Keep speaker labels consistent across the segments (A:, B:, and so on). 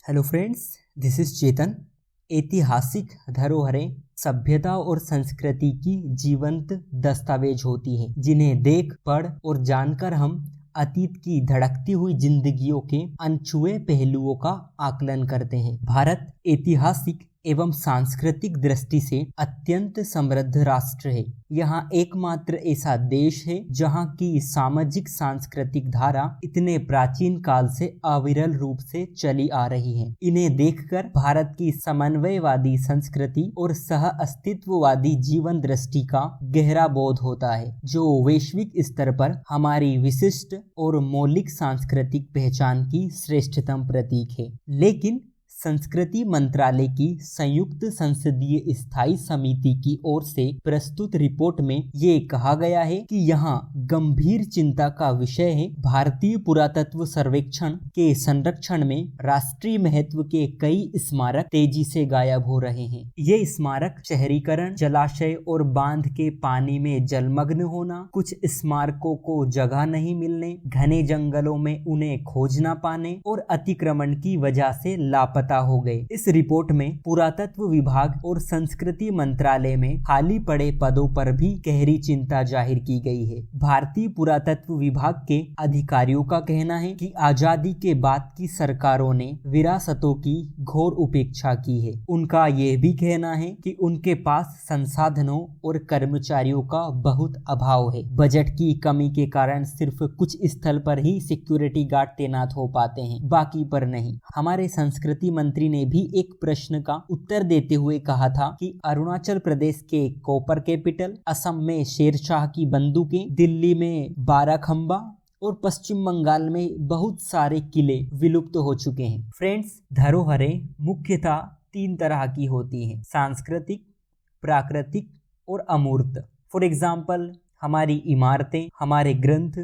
A: Hello friends, this is चेतन। ऐतिहासिक धरोहरें सभ्यता और संस्कृति की जीवंत दस्तावेज होती हैं, जिन्हें देख पढ़ और जानकर हम अतीत की धड़कती हुई जिंदगियों के अनछुए पहलुओं का आकलन करते हैं। भारत ऐतिहासिक एवं सांस्कृतिक दृष्टि से अत्यंत समृद्ध राष्ट्र है। यहाँ एकमात्र ऐसा देश है जहाँ की सामाजिक सांस्कृतिक धारा इतने प्राचीन काल से अविरल रूप से चली आ रही है। इन्हें देखकर भारत की समन्वयवादी संस्कृति और सह अस्तित्ववादी जीवन दृष्टि का गहरा बोध होता है, जो वैश्विक स्तर पर हमारी विशिष्ट और मौलिक सांस्कृतिक पहचान की श्रेष्ठतम प्रतीक है। लेकिन संस्कृति मंत्रालय की संयुक्त संसदीय स्थायी समिति की ओर से प्रस्तुत रिपोर्ट में ये कहा गया है कि यहाँ गंभीर चिंता का विषय है भारतीय पुरातत्व सर्वेक्षण के संरक्षण में राष्ट्रीय महत्व के कई स्मारक तेजी से गायब हो रहे हैं। ये स्मारक शहरीकरण, जलाशय और बांध के पानी में जलमग्न होना, कुछ स्मारकों को जगह नहीं मिलने, घने जंगलों में उन्हें खोज न पाने और अतिक्रमण की वजह से लापता हो गए। इस रिपोर्ट में पुरातत्व विभाग और संस्कृति मंत्रालय में खाली पड़े पदों पर भी गहरी चिंता जाहिर की गई है। भारतीय पुरातत्व विभाग के अधिकारियों का कहना है कि आजादी के बाद की सरकारों ने विरासतों की घोर उपेक्षा की है। उनका यह भी कहना है कि उनके पास संसाधनों और कर्मचारियों का बहुत अभाव है। बजट की कमी के कारण सिर्फ कुछ स्थल पर ही सिक्योरिटी गार्ड तैनात हो पाते हैं, बाकी पर नहीं। हमारे संस्कृति मंत्री ने भी एक प्रश्न का उत्तर देते हुए कहा था कि अरुणाचल प्रदेश के कॉपर कैपिटल, असम में शेरशाह की बंदूकें, दिल्ली में बाराखंबा और पश्चिम बंगाल में बहुत सारे किले विलुप्त हो चुके हैं। फ्रेंड्स, धरोहरें मुख्यतः 3 तरह की होती हैं: सांस्कृतिक, प्राकृतिक और अमूर्त। फॉर एग्जाम्पल, हमारी इमारतें, हमारे ग्रंथ,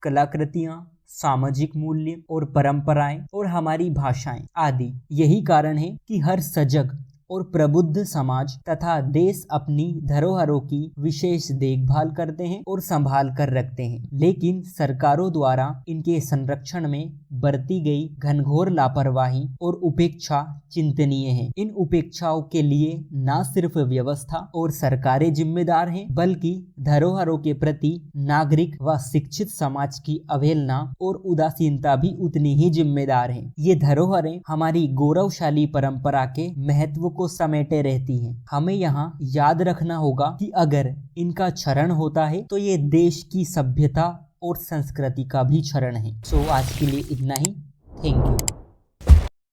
A: कलाकृतियां, सामाजिक मूल्य और परंपराएं और हमारी भाषाएं आदि। यही कारण है कि हर सजग और प्रबुद्ध समाज तथा देश अपनी धरोहरों की विशेष देखभाल करते हैं और संभाल कर रखते हैं। लेकिन सरकारों द्वारा इनके संरक्षण में बरती गई घनघोर लापरवाही और उपेक्षा चिंतनीय है। इन उपेक्षाओं के लिए न सिर्फ व्यवस्था और सरकारें जिम्मेदार हैं, बल्कि धरोहरों के प्रति नागरिक व शिक्षित समाज की अवहेलना और उदासीनता भी उतनी ही जिम्मेदार है। ये धरोहरें हमारी गौरवशाली परंपरा के महत्व को समेटे रहती हैं। हमें यहाँ याद रखना होगा कि अगर इनका क्षरण होता है तो ये देश की सभ्यता और संस्कृति का भी क्षरण है। सो आज के लिए इतना ही। Thank you.